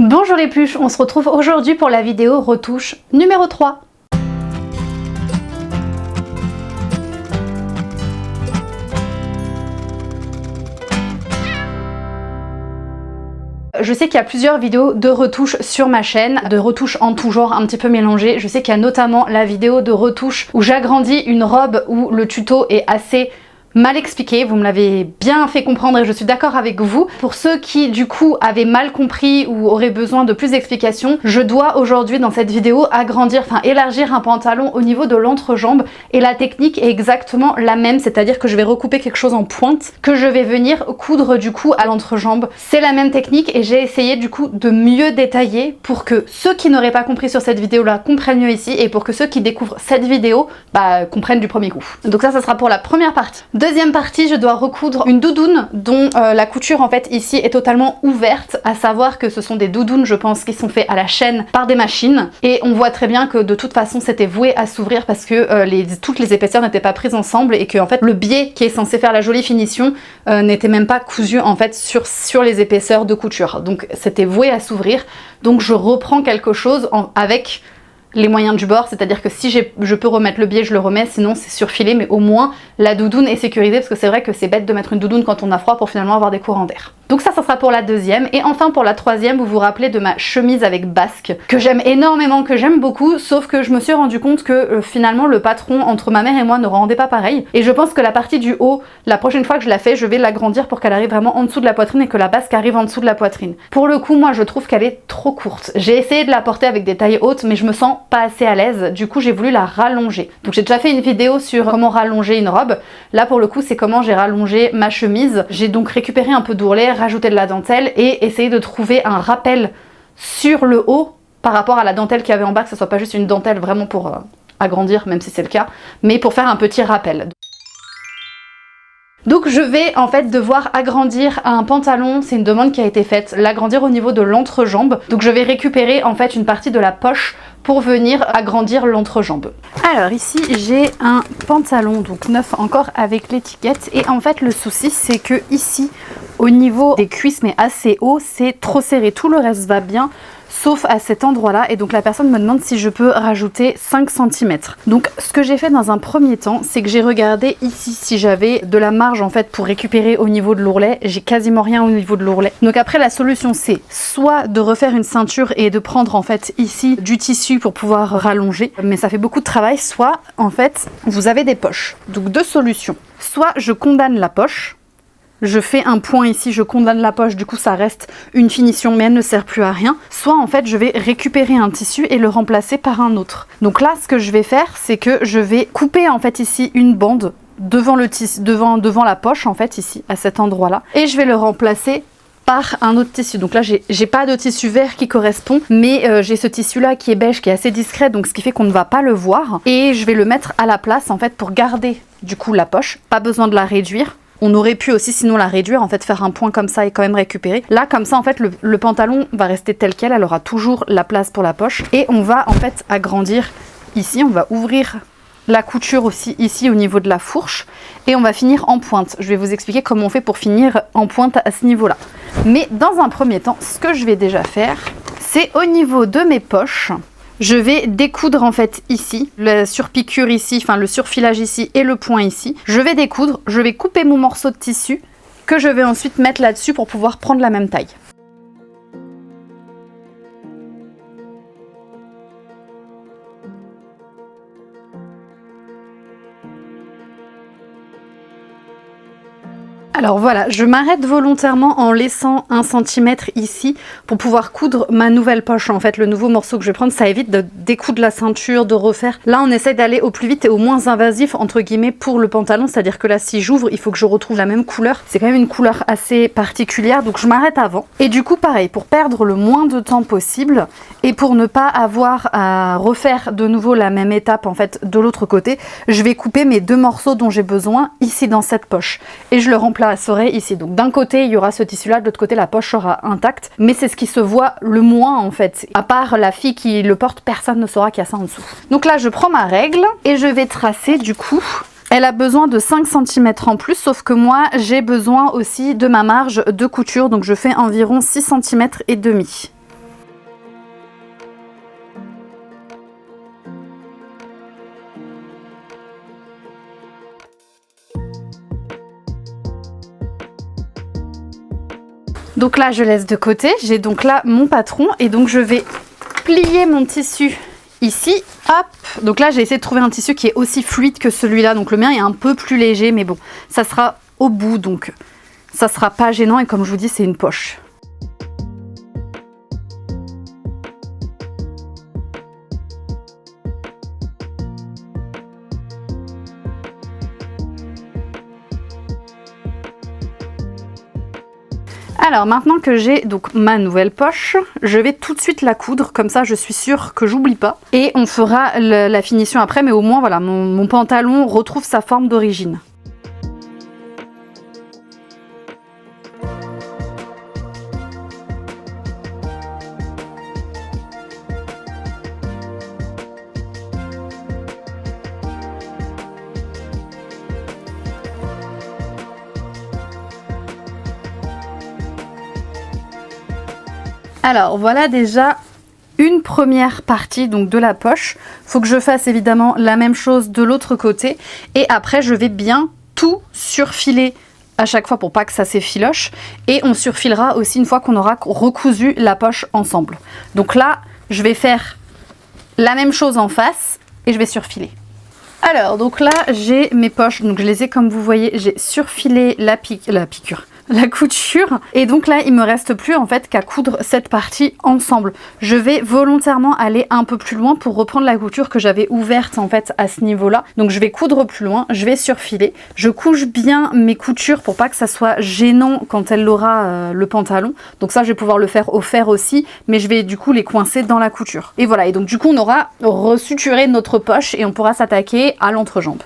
Bonjour les pluches, on se retrouve aujourd'hui pour la vidéo retouche numéro 3. Je sais qu'il y a plusieurs vidéos de retouches sur ma chaîne, de retouches en tout genre un petit peu mélangées. Je sais qu'il y a notamment la vidéo de retouche où j'agrandis une robe où le tuto est assez mal expliqué, vous me l'avez bien fait comprendre et je suis d'accord avec vous. Pour ceux qui du coup avaient mal compris ou auraient besoin de plus d'explications, je dois aujourd'hui dans cette vidéo élargir un pantalon au niveau de l'entrejambe et la technique est exactement la même, c'est-à-dire que je vais recouper quelque chose en pointe que je vais venir coudre du coup à l'entrejambe. C'est la même technique et j'ai essayé du coup de mieux détailler pour que ceux qui n'auraient pas compris sur cette vidéo là comprennent mieux ici et pour que ceux qui découvrent cette vidéo comprennent du premier coup. Donc ça sera pour la première partie. Deuxième partie, je dois recoudre une doudoune dont la couture en fait ici est totalement ouverte, à savoir que ce sont des doudounes je pense qui sont faits à la chaîne par des machines et on voit très bien que de toute façon c'était voué à s'ouvrir parce que toutes les épaisseurs n'étaient pas prises ensemble et que en fait le biais qui est censé faire la jolie finition n'était même pas cousu en fait sur les épaisseurs de couture, donc c'était voué à s'ouvrir. Donc je reprends quelque chose avec les moyens du bord, c'est-à-dire que si je peux remettre le biais, je le remets, sinon c'est surfilé, mais au moins la doudoune est sécurisée parce que c'est vrai que c'est bête de mettre une doudoune quand on a froid pour finalement avoir des courants d'air. Donc ça sera pour la deuxième. Et enfin pour la troisième, vous vous rappelez de ma chemise avec basque que j'aime énormément, que j'aime beaucoup, sauf que je me suis rendu compte que finalement le patron entre ma mère et moi ne rendait pas pareil. Et je pense que la partie du haut, la prochaine fois que je la fais, je vais l'agrandir pour qu'elle arrive vraiment en dessous de la poitrine et que la basque arrive en dessous de la poitrine. Pour le coup, moi je trouve qu'elle est trop courte. J'ai essayé de la porter avec des tailles hautes, mais je me sens pas assez à l'aise. Du coup, j'ai voulu la rallonger. Donc j'ai déjà fait une vidéo sur comment rallonger une robe. Là pour le coup, c'est comment j'ai rallongé ma chemise. J'ai donc récupéré un peu d'ourlet, rajouté de la dentelle et essayé de trouver un rappel sur le haut par rapport à la dentelle qu'il y avait en bas, que ce soit pas juste une dentelle vraiment pour agrandir, même si c'est le cas, mais pour faire un petit rappel. Donc je vais en fait devoir agrandir un pantalon, c'est une demande qui a été faite, l'agrandir au niveau de l'entrejambe. Donc je vais récupérer en fait une partie de la poche pour venir agrandir l'entrejambe. Alors ici j'ai un pantalon donc neuf encore avec l'étiquette et en fait le souci c'est que ici au niveau des cuisses mais assez haut c'est trop serré, tout le reste va bien sauf à cet endroit là et donc la personne me demande si je peux rajouter 5 cm. Donc ce que j'ai fait dans un premier temps c'est que j'ai regardé ici si j'avais de la marge en fait pour récupérer au niveau de l'ourlet. J'ai quasiment rien au niveau de l'ourlet. Donc après la solution c'est soit de refaire une ceinture et de prendre en fait ici du tissu pour pouvoir rallonger, mais ça fait beaucoup de travail, soit en fait vous avez des poches. Donc deux solutions, soit je condamne la poche, je fais un point ici, je condamne la poche, du coup ça reste une finition mais elle ne sert plus à rien. Soit en fait je vais récupérer un tissu et le remplacer par un autre. Donc là ce que je vais faire c'est que je vais couper en fait ici une bande devant le tissu, devant la poche en fait ici à cet endroit là et je vais le remplacer par un autre tissu. Donc là j'ai pas de tissu vert qui correspond mais j'ai ce tissu là qui est beige qui est assez discret donc ce qui fait qu'on ne va pas le voir et je vais le mettre à la place en fait pour garder du coup la poche, pas besoin de la réduire. On aurait pu aussi sinon la réduire, en fait faire un point comme ça et quand même récupérer. Là comme ça en fait le pantalon va rester tel quel, elle aura toujours la place pour la poche. Et on va en fait agrandir ici, on va ouvrir la couture aussi ici au niveau de la fourche. Et on va finir en pointe. Je vais vous expliquer comment on fait pour finir en pointe à ce niveau là. Mais dans un premier temps, ce que je vais déjà faire, c'est au niveau de mes poches. Je vais découdre en fait ici, la surpiqûre ici, enfin le surfilage ici et le point ici. Je vais découdre, je vais couper mon morceau de tissu que je vais ensuite mettre là-dessus pour pouvoir prendre la même taille. Alors voilà, je m'arrête volontairement en laissant 1 cm ici pour pouvoir coudre ma nouvelle poche. En fait, le nouveau morceau que je vais prendre, ça évite de découdre la ceinture, de refaire. Là, on essaie d'aller au plus vite et au moins invasif, entre guillemets, pour le pantalon. C'est-à-dire que là, si j'ouvre, il faut que je retrouve la même couleur. C'est quand même une couleur assez particulière, donc je m'arrête avant. Et du coup, pareil, pour perdre le moins de temps possible et pour ne pas avoir à refaire de nouveau la même étape, en fait, de l'autre côté, je vais couper mes 2 morceaux dont j'ai besoin ici dans cette poche. Et je le remplacerai ici. Donc d'un côté il y aura ce tissu là, de l'autre côté la poche sera intacte, mais c'est ce qui se voit le moins en fait. À part la fille qui le porte, personne ne saura qu'il y a ça en dessous. Donc là je prends ma règle et je vais tracer du coup. Elle a besoin de 5 cm en plus, sauf que moi j'ai besoin aussi de ma marge de couture, donc je fais environ 6 cm et demi. Donc là, je laisse de côté. J'ai donc là mon patron et donc je vais plier mon tissu ici. Hop. Donc là, j'ai essayé de trouver un tissu qui est aussi fluide que celui-là. Donc le mien est un peu plus léger, mais bon, ça sera au bout, donc ça sera pas gênant. Et comme je vous dis, c'est une poche. Alors maintenant que j'ai donc ma nouvelle poche, je vais tout de suite la coudre, comme ça je suis sûre que j'oublie pas. Et on fera la finition après, mais au moins voilà, mon pantalon retrouve sa forme d'origine. Alors voilà déjà une première partie donc de la poche. Faut que je fasse évidemment la même chose de l'autre côté et après je vais bien tout surfiler à chaque fois pour pas que ça s'effiloche et on surfilera aussi une fois qu'on aura recousu la poche ensemble. Donc là je vais faire la même chose en face et je vais surfiler. Alors donc là j'ai mes poches, donc je les ai comme vous voyez, j'ai surfilé la couture et donc là il me reste plus en fait qu'à coudre cette partie ensemble. Je vais volontairement aller un peu plus loin pour reprendre la couture que j'avais ouverte en fait à ce niveau là. Donc je vais coudre plus loin, je vais surfiler, je couche bien mes coutures pour pas que ça soit gênant quand elle aura le pantalon. Donc ça je vais pouvoir le faire au fer aussi, mais je vais du coup les coincer dans la couture. Et voilà, et donc du coup on aura resuturé notre poche et on pourra s'attaquer à l'entrejambe.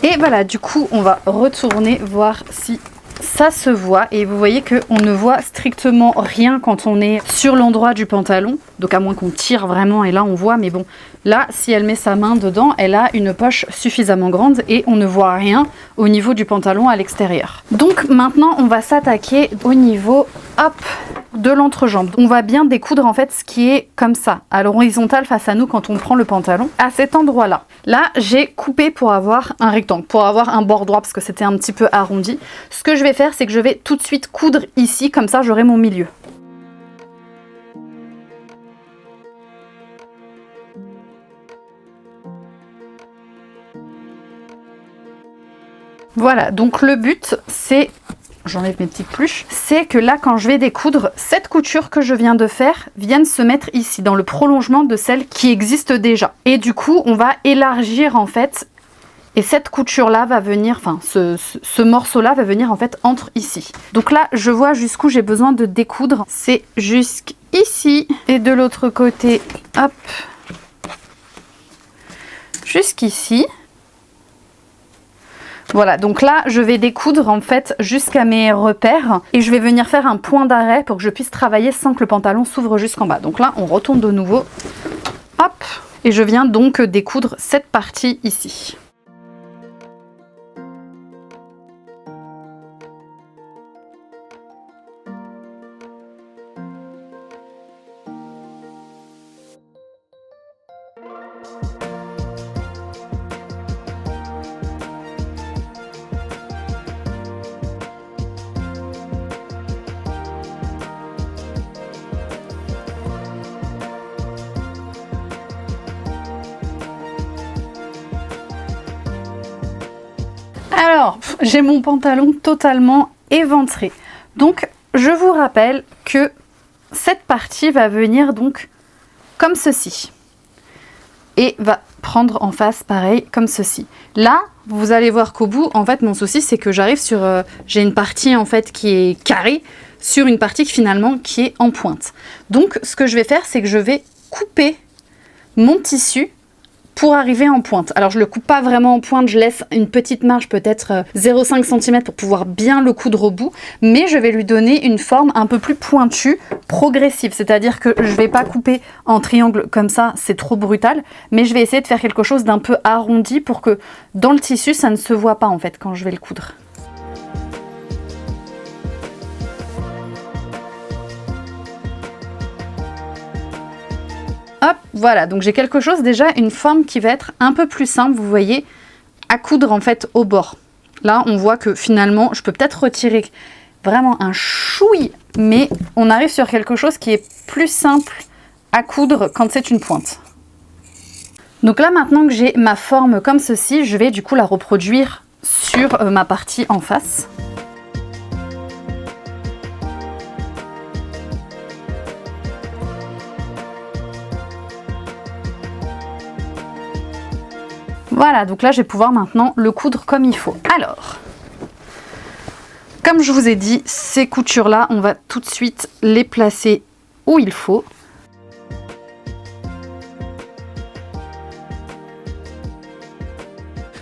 Et voilà, du coup, on va retourner voir si ça se voit. Et vous voyez qu'on ne voit strictement rien quand on est sur l'endroit du pantalon. Donc à moins qu'on tire vraiment et là on voit. Mais bon, là, si elle met sa main dedans, elle a une poche suffisamment grande et on ne voit rien au niveau du pantalon à l'extérieur. Donc maintenant, on va s'attaquer au niveau, hop, de l'entrejambe. On va bien découdre en fait ce qui est comme ça, à l'horizontale face à nous quand on prend le pantalon, à cet endroit-là. Là, j'ai coupé pour avoir un rectangle, pour avoir un bord droit parce que c'était un petit peu arrondi. Ce que je vais faire, c'est que je vais tout de suite coudre ici, comme ça j'aurai mon milieu. Voilà, donc le but, c'est... J'enlève mes petites pluches, c'est que là quand je vais découdre, cette couture que je viens de faire vienne se mettre ici, dans le prolongement de celle qui existe déjà. Et du coup, on va élargir en fait, et cette couture-là va venir, enfin ce morceau-là va venir en fait entre ici. Donc là, je vois jusqu'où j'ai besoin de découdre, c'est jusqu'ici, et de l'autre côté, hop, jusqu'ici. Voilà, donc là, je vais découdre en fait jusqu'à mes repères et je vais venir faire un point d'arrêt pour que je puisse travailler sans que le pantalon s'ouvre jusqu'en bas. Donc là, on retourne de nouveau, hop, et je viens donc découdre cette partie ici. Alors, j'ai mon pantalon totalement éventré. Donc, je vous rappelle que cette partie va venir donc comme ceci. Et va prendre en face pareil comme ceci. Là, vous allez voir qu'au bout, en fait, mon souci, c'est que j'arrive sur... j'ai une partie en fait qui est carrée sur une partie finalement qui est en pointe. Donc, ce que je vais faire, c'est que je vais couper mon tissu pour arriver en pointe. Alors je le coupe pas vraiment en pointe, je laisse une petite marge, peut-être 0,5 cm pour pouvoir bien le coudre au bout, mais je vais lui donner une forme un peu plus pointue, progressive, c'est-à-dire que je vais pas couper en triangle comme ça, c'est trop brutal, mais je vais essayer de faire quelque chose d'un peu arrondi pour que dans le tissu ça ne se voit pas en fait quand je vais le coudre. Hop, voilà, donc j'ai quelque chose déjà, une forme qui va être un peu plus simple, vous voyez, à coudre en fait au bord. Là, on voit que finalement, je peux peut-être retirer vraiment un chouï, mais on arrive sur quelque chose qui est plus simple à coudre quand c'est une pointe. Donc là, maintenant que j'ai ma forme comme ceci, je vais du coup la reproduire sur ma partie en face. Voilà, donc là, je vais pouvoir maintenant le coudre comme il faut. Alors, comme je vous ai dit, ces coutures-là, on va tout de suite les placer où il faut.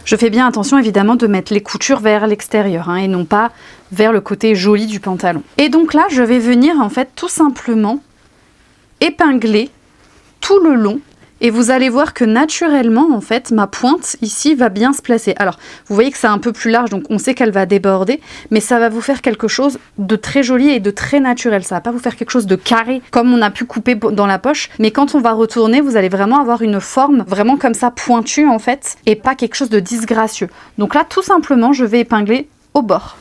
Je fais bien attention évidemment de mettre les coutures vers l'extérieur et non pas vers le côté joli du pantalon. Et donc là, je vais venir en fait tout simplement épingler tout le long. Et vous allez voir que naturellement, en fait, ma pointe ici va bien se placer. Alors, vous voyez que c'est un peu plus large, donc on sait qu'elle va déborder, mais ça va vous faire quelque chose de très joli et de très naturel. Ça va pas vous faire quelque chose de carré, comme on a pu couper dans la poche, mais quand on va retourner, vous allez vraiment avoir une forme vraiment comme ça, pointue en fait, et pas quelque chose de disgracieux. Donc là, tout simplement, je vais épingler au bord.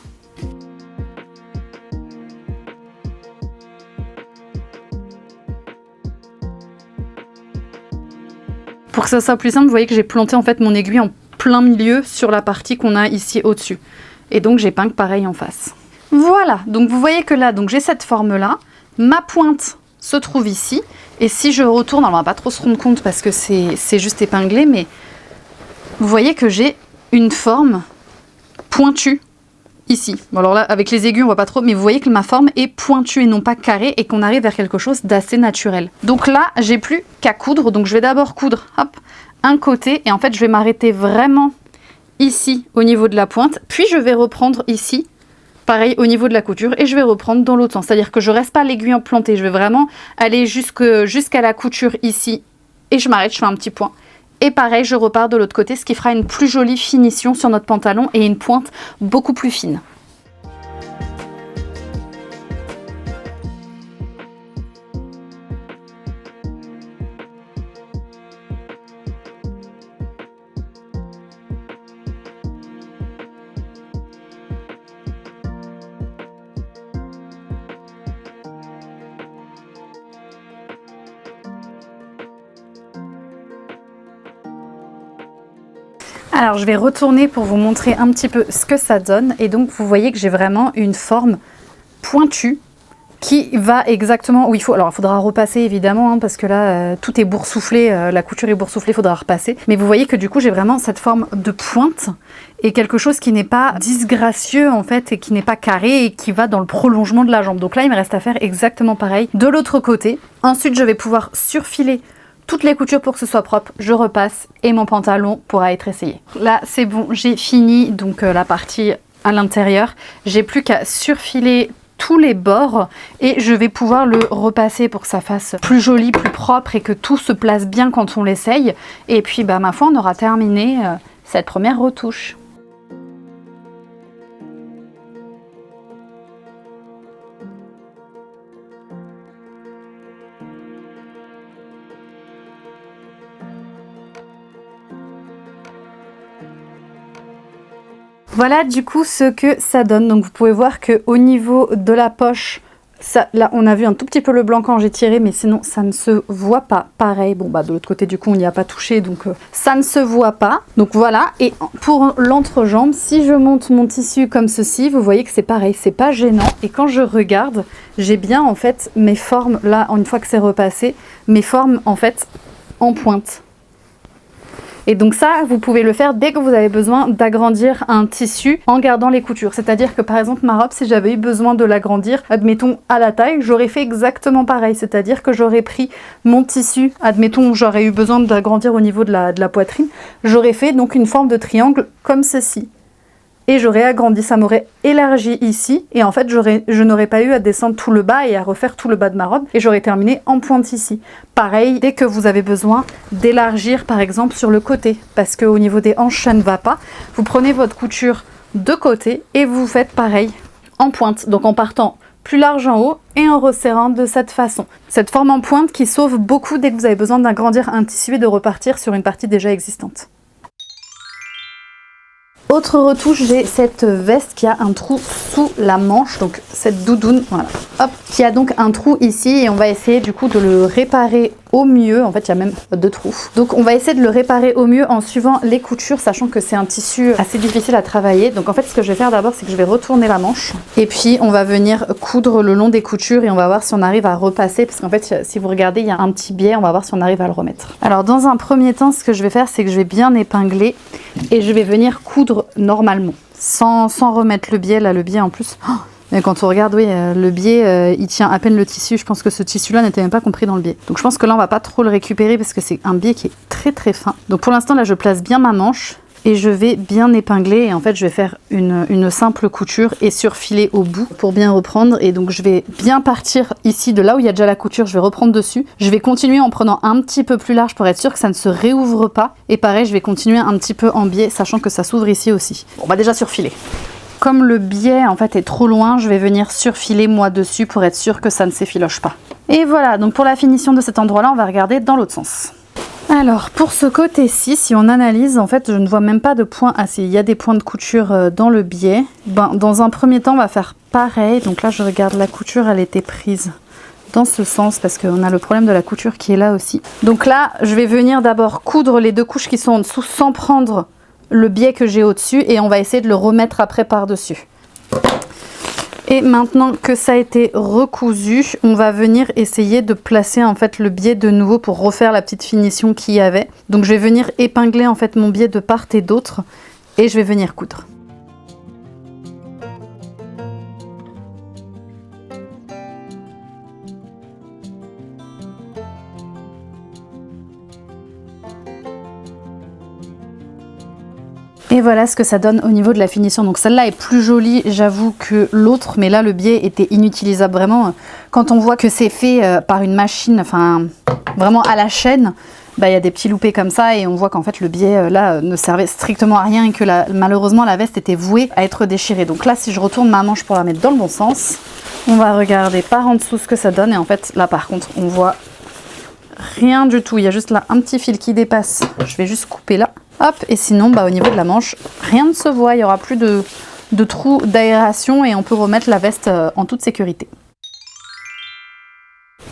Pour que ça soit plus simple, vous voyez que j'ai planté en fait mon aiguille en plein milieu sur la partie qu'on a ici au-dessus. Et donc j'épingle pareil en face. Voilà, donc vous voyez que là, donc j'ai cette forme-là. Ma pointe se trouve ici. Et si je retourne, alors on va pas trop se rendre compte parce que c'est juste épinglé, mais vous voyez que j'ai une forme pointue ici. Bon alors là, avec les aiguilles, on voit pas trop, mais vous voyez que ma forme est pointue et non pas carrée et qu'on arrive vers quelque chose d'assez naturel. Donc là, j'ai plus qu'à coudre. Donc je vais d'abord coudre, hop, un côté et en fait, je vais m'arrêter vraiment ici au niveau de la pointe. Puis je vais reprendre ici, pareil au niveau de la couture et je vais reprendre dans l'autre sens. C'est-à-dire que je reste pas l'aiguille plantée. Je vais vraiment aller jusqu'à la couture ici et je m'arrête, je fais un petit point. Et pareil, je repars de l'autre côté, ce qui fera une plus jolie finition sur notre pantalon et une pointe beaucoup plus fine. Alors je vais retourner pour vous montrer un petit peu ce que ça donne et donc vous voyez que j'ai vraiment une forme pointue qui va exactement où il faut. Alors il faudra repasser évidemment parce que là tout est boursouflé, la couture est boursouflée, il faudra repasser. Mais vous voyez que du coup j'ai vraiment cette forme de pointe et quelque chose qui n'est pas disgracieux en fait et qui n'est pas carré et qui va dans le prolongement de la jambe. Donc là il me reste à faire exactement pareil de l'autre côté. Ensuite je vais pouvoir surfiler toutes les coutures pour que ce soit propre, je repasse et mon pantalon pourra être essayé. Là c'est bon, j'ai fini donc la partie à l'intérieur. J'ai plus qu'à surfiler tous les bords et je vais pouvoir le repasser pour que ça fasse plus joli, plus propre et que tout se place bien quand on l'essaye. Et puis bah ma foi on aura terminé cette première retouche. Voilà du coup ce que ça donne. Donc vous pouvez voir qu'au niveau de la poche, ça, là on a vu un tout petit peu le blanc quand j'ai tiré, mais sinon ça ne se voit pas. Pareil, bon bah de l'autre côté du coup on n'y a pas touché, donc ça ne se voit pas. Donc voilà, et pour l'entrejambe, si je monte mon tissu comme ceci, vous voyez que c'est pareil, c'est pas gênant. Et quand je regarde, j'ai bien en fait mes formes, là une fois que c'est repassé, mes formes en fait en pointe. Et donc ça, vous pouvez le faire dès que vous avez besoin d'agrandir un tissu en gardant les coutures. C'est-à-dire que par exemple ma robe, si j'avais eu besoin de l'agrandir, admettons à la taille, j'aurais fait exactement pareil. C'est-à-dire que j'aurais pris mon tissu, admettons j'aurais eu besoin d'agrandir au niveau de la poitrine, j'aurais fait donc une forme de triangle comme ceci. Et j'aurais agrandi, ça m'aurait élargi ici et en fait je n'aurais pas eu à descendre tout le bas et à refaire tout le bas de ma robe et j'aurais terminé en pointe ici. Pareil, dès que vous avez besoin d'élargir par exemple sur le côté parce qu'au niveau des hanches ça ne va pas, vous prenez votre couture de côté et vous faites pareil en pointe, donc en partant plus large en haut et en resserrant de cette façon. Cette forme en pointe qui sauve beaucoup dès que vous avez besoin d'agrandir un tissu et de repartir sur une partie déjà existante. Autre retouche, j'ai cette veste qui a un trou sous la manche, donc cette doudoune, voilà, hop, qui a donc un trou ici et on va essayer du coup de le réparer au mieux. En fait, il y a même 2 trous. Donc on va essayer de le réparer au mieux en suivant les coutures, sachant que c'est un tissu assez difficile à travailler. Donc en fait, ce que je vais faire d'abord, c'est que je vais retourner la manche et puis on va venir coudre le long des coutures et on va voir si on arrive à repasser, parce qu'en fait, si vous regardez, il y a un petit biais, on va voir si on arrive à le remettre. Alors dans un premier temps, ce que je vais faire, c'est que je vais bien épingler et je vais venir coudre normalement, sans remettre le biais. Là, le biais en plus... Oh, mais quand on regarde, oui, le biais, il tient à peine le tissu. Je pense que ce tissu-là n'était même pas compris dans le biais. Donc je pense que là, on va pas trop le récupérer parce que c'est un biais qui est très très fin. Donc pour l'instant, là, je place bien ma manche et je vais bien épingler. Et en fait, je vais faire une simple couture et surfiler au bout pour bien reprendre. Et donc je vais bien partir ici de là où il y a déjà la couture. Je vais reprendre dessus. Je vais continuer en prenant un petit peu plus large pour être sûr que ça ne se réouvre pas. Et pareil, je vais continuer un petit peu en biais, sachant que ça s'ouvre ici aussi. Bon, on va déjà surfiler. Comme le biais en fait est trop loin, je vais venir surfiler moi dessus pour être sûr que ça ne s'effiloche pas. Et voilà, donc pour la finition de cet endroit-là, on va regarder dans l'autre sens. Alors pour ce côté-ci, si on analyse, en fait je ne vois même pas de points. Ah si, il y a des points de couture dans le biais. Ben, dans un premier temps, on va faire pareil. Donc là je regarde la couture, elle était prise dans ce sens parce qu'on a le problème de la couture qui est là aussi. Donc là, je vais venir d'abord coudre les 2 couches qui sont en dessous sans prendre le biais que j'ai au-dessus et on va essayer de le remettre après par-dessus. Et maintenant que ça a été recousu, on va venir essayer de placer en fait le biais de nouveau pour refaire la petite finition qu'il y avait. Donc je vais venir épingler en fait mon biais de part et d'autre et je vais venir coudre. Et voilà ce que ça donne au niveau de la finition. Donc celle-là est plus jolie, j'avoue, que l'autre, mais là le biais était inutilisable vraiment. Quand on voit que c'est fait par une machine, enfin vraiment à la chaîne, bah, y a des petits loupés comme ça et on voit qu'en fait le biais là ne servait strictement à rien et que malheureusement la veste était vouée à être déchirée. Donc là, si je retourne ma manche pour la mettre dans le bon sens, on va regarder par en dessous ce que ça donne et en fait là par contre on voit rien du tout. Il y a juste là un petit fil qui dépasse. Je vais juste couper là. Hop, et sinon, bah, au niveau de la manche, rien ne se voit. Il n'y aura plus de trous d'aération et on peut remettre la veste en toute sécurité.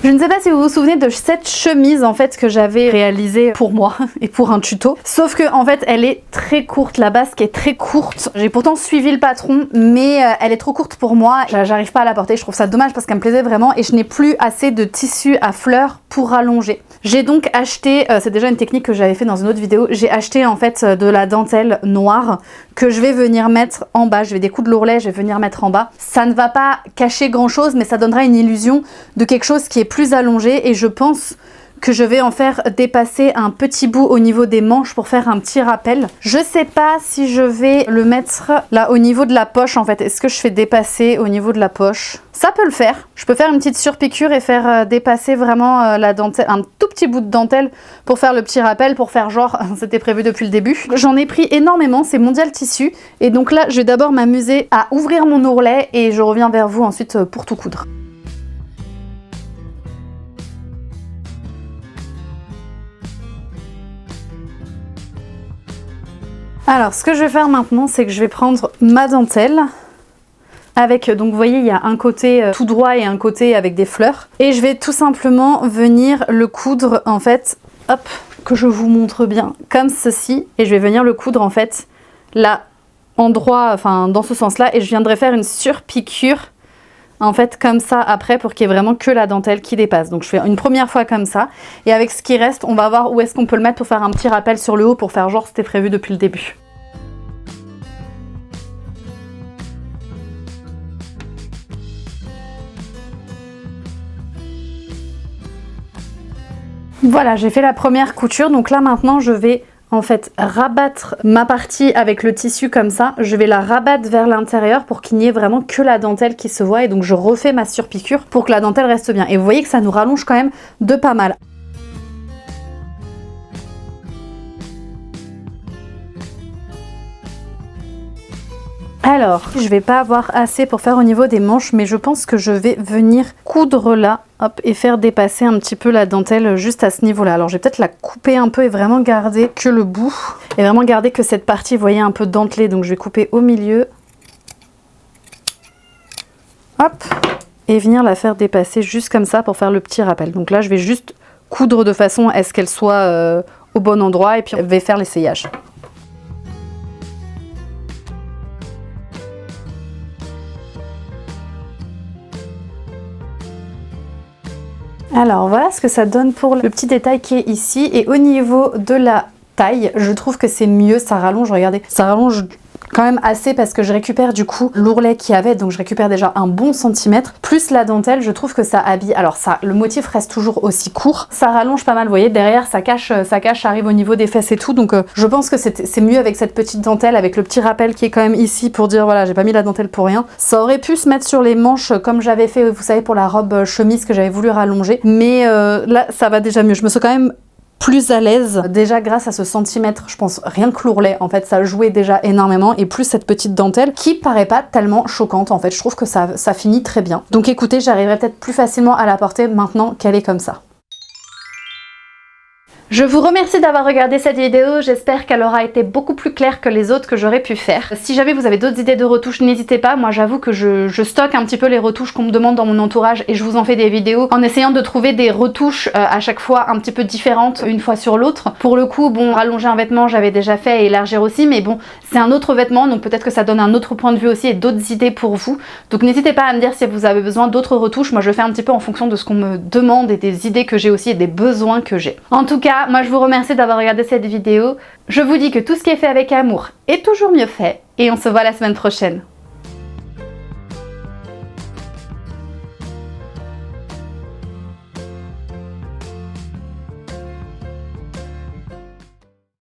Je ne sais pas si vous vous souvenez de cette chemise en fait que j'avais réalisée pour moi et pour un tuto. Sauf que en fait elle est très courte, la basque est très courte. J'ai pourtant suivi le patron mais elle est trop courte pour moi. J'arrive pas à la porter, je trouve ça dommage parce qu'elle me plaisait vraiment et je n'ai plus assez de tissu à fleurs pour allonger. J'ai donc acheté, c'est déjà une technique que j'avais fait dans une autre vidéo, j'ai acheté en fait de la dentelle noire que je vais venir mettre en bas. Je vais découdre l'ourlet, je vais venir mettre en bas. Ça ne va pas cacher grand chose mais ça donnera une illusion de quelque chose qui est plus allongé et je pense que je vais en faire dépasser un petit bout au niveau des manches pour faire un petit rappel. Je sais pas si je vais le mettre là au niveau de la poche en fait. Est-ce que je fais dépasser au niveau de la poche? Ça peut le faire. Je peux faire une petite surpiqûre et faire dépasser vraiment la dentelle, un tout petit bout de dentelle pour faire le petit rappel, pour faire genre c'était prévu depuis le début. J'en ai pris énormément, c'est Mondial Tissu et donc là je vais d'abord m'amuser à ouvrir mon ourlet et je reviens vers vous ensuite pour tout coudre. Alors, ce que je vais faire maintenant, c'est que je vais prendre ma dentelle avec, donc vous voyez, il y a un côté tout droit et un côté avec des fleurs. Et je vais tout simplement venir le coudre, en fait, hop, que je vous montre bien, comme ceci. Et je vais venir le coudre, en fait, là, en droit, enfin, dans ce sens-là. Et je viendrai faire une surpiqûre, en fait, comme ça, après, pour qu'il y ait vraiment que la dentelle qui dépasse. Donc, je fais une première fois comme ça. Et avec ce qui reste, on va voir où est-ce qu'on peut le mettre pour faire un petit rappel sur le haut, pour faire genre c'était prévu depuis le début. Voilà, j'ai fait la première couture. Donc là, maintenant, je vais en fait rabattre ma partie avec le tissu comme ça. Je vais la rabattre vers l'intérieur pour qu'il n'y ait vraiment que la dentelle qui se voit. Et donc, je refais ma surpiqûre pour que la dentelle reste bien. Et vous voyez que ça nous rallonge quand même de pas mal. Alors, je vais pas avoir assez pour faire au niveau des manches, mais je pense que je vais venir coudre là, hop, et faire dépasser un petit peu la dentelle juste à ce niveau-là. Alors, je vais peut-être la couper un peu et vraiment garder que le bout, et vraiment garder que cette partie, vous voyez, un peu dentelée. Donc, je vais couper au milieu. Hop, et venir la faire dépasser juste comme ça pour faire le petit rappel. Donc là, je vais juste coudre de façon à ce qu'elle soit au bon endroit et puis je vais faire l'essayage. Alors voilà ce que ça donne pour le petit détail qui est ici. Et au niveau de la taille, je trouve que c'est mieux, ça rallonge, regardez, ça rallonge quand même assez parce que je récupère du coup l'ourlet qu'il y avait, donc je récupère déjà un bon centimètre, plus la dentelle, je trouve que ça habille, alors ça, le motif reste toujours aussi court, ça rallonge pas mal, vous voyez, derrière ça cache, ça arrive au niveau des fesses et tout, donc je pense que c'est mieux avec cette petite dentelle, avec le petit rappel qui est quand même ici pour dire voilà, j'ai pas mis la dentelle pour rien. Ça aurait pu se mettre sur les manches comme j'avais fait, vous savez, pour la robe chemise que j'avais voulu rallonger, mais là ça va déjà mieux, je me sens quand même plus à l'aise. Déjà grâce à ce centimètre, je pense rien que l'ourlet, en fait, ça jouait déjà énormément, et plus cette petite dentelle qui paraît pas tellement choquante, en fait. Je trouve que ça finit très bien. Donc écoutez, j'arriverai peut-être plus facilement à la porter maintenant qu'elle est comme ça. Je vous remercie d'avoir regardé cette vidéo, j'espère qu'elle aura été beaucoup plus claire que les autres que j'aurais pu faire. Si jamais vous avez d'autres idées de retouches, n'hésitez pas, moi j'avoue que je stocke un petit peu les retouches qu'on me demande dans mon entourage et je vous en fais des vidéos en essayant de trouver des retouches à chaque fois un petit peu différentes une fois sur l'autre. Pour le coup, bon, rallonger un vêtement j'avais déjà fait et élargir aussi, mais bon, c'est un autre vêtement, donc peut-être que ça donne un autre point de vue aussi et d'autres idées pour vous. Donc n'hésitez pas à me dire si vous avez besoin d'autres retouches, moi je fais un petit peu en fonction de ce qu'on me demande et des idées que j'ai aussi et des besoins que j'ai. En tout cas, moi je vous remercie d'avoir regardé cette vidéo. Je vous dis que tout ce qui est fait avec amour est toujours mieux fait et on se voit la semaine prochaine.